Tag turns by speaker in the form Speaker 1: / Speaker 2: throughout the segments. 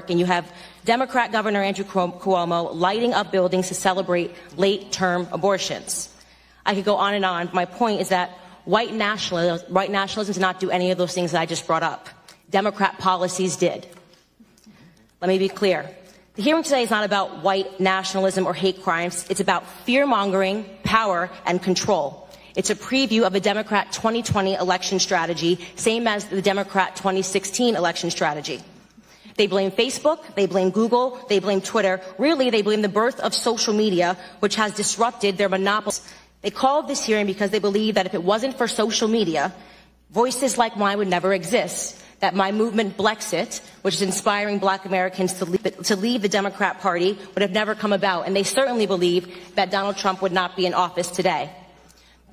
Speaker 1: And you have Democrat Governor Andrew Cuomo lighting up buildings to celebrate late-term abortions. I could go on and on. My point is that white nationalism did not do any of those things that I just brought up. Democrat policies did. Let me be clear. The hearing today is not about white nationalism or hate crimes. It's about fear-mongering, power, and control. It's a preview of a Democrat 2020 election strategy, same as the Democrat 2016 election strategy. They blame Facebook, they blame Google, they blame Twitter. Really, they blame the birth of social media, which has disrupted their monopoly. They called this hearing because they believe that if it wasn't for social media, voices like mine would never exist. That my movement, Blexit, which is inspiring black Americans to leave the Democrat Party, would have never come about. And they certainly believe that Donald Trump would not be in office today.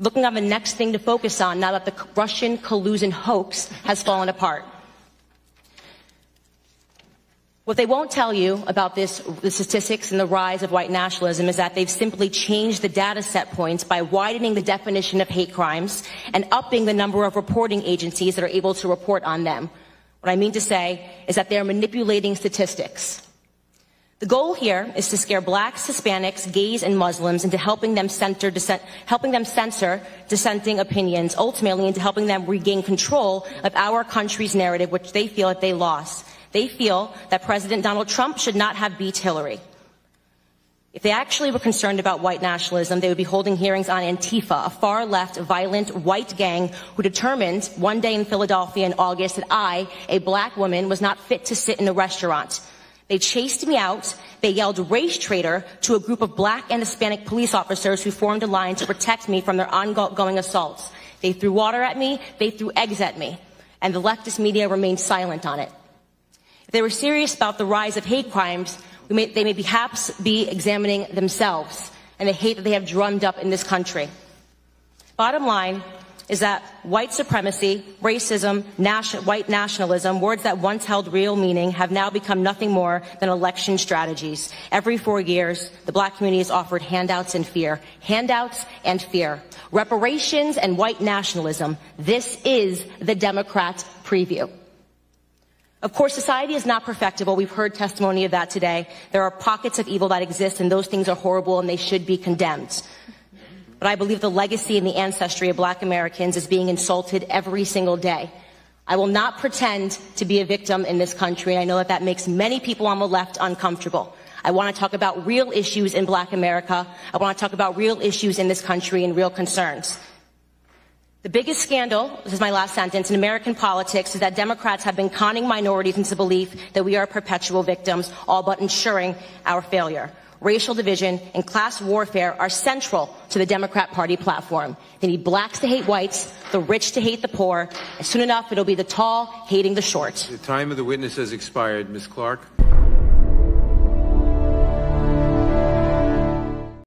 Speaker 1: Looking at the next thing to focus on now that the Russian collusion hoax has fallen apart. What they won't tell you about the statistics and the rise of white nationalism is that they've simply changed the data set points by widening the definition of hate crimes and upping the number of reporting agencies that are able to report on them. What I mean to say is that they're manipulating statistics. The goal here is to scare blacks, Hispanics, gays, and Muslims into helping them censor dissenting opinions, ultimately into helping them regain control of our country's narrative, which they feel that they lost. They feel that President Donald Trump should not have beat Hillary. If they actually were concerned about white nationalism, they would be holding hearings on Antifa, a far-left, violent, white gang who determined one day in Philadelphia in August that I, a black woman, was not fit to sit in a restaurant. They chased me out. They yelled race traitor to a group of black and Hispanic police officers who formed a line to protect me from their ongoing assaults. They threw water at me. They threw eggs at me. And the leftist media remained silent on it. If they were serious about the rise of hate crimes, they may perhaps be examining themselves and the hate that they have drummed up in this country. Bottom line is that white supremacy, racism, white nationalism, words that once held real meaning, have now become nothing more than election strategies. Every 4 years, the black community is offered handouts and fear. Handouts and fear. Reparations and white nationalism. This is the Democrat preview. Of course, society is not perfectible. We've heard testimony of that today. There are pockets of evil that exist, and those things are horrible, and they should be condemned. But I believe the legacy and the ancestry of black Americans is being insulted every single day. I will not pretend to be a victim in this country, and I know that that makes many people on the left uncomfortable. I want to talk about real issues in black America. I want to talk about real issues in this country and real concerns. The biggest scandal, this is my last sentence, in American politics is that Democrats have been conning minorities into the belief that we are perpetual victims, all but ensuring our failure. Racial division and class warfare are central to the Democrat Party platform. They need blacks to hate whites, the rich to hate the poor, and soon enough it'll be the tall hating the short.
Speaker 2: The time of the witness has expired. Ms. Clark.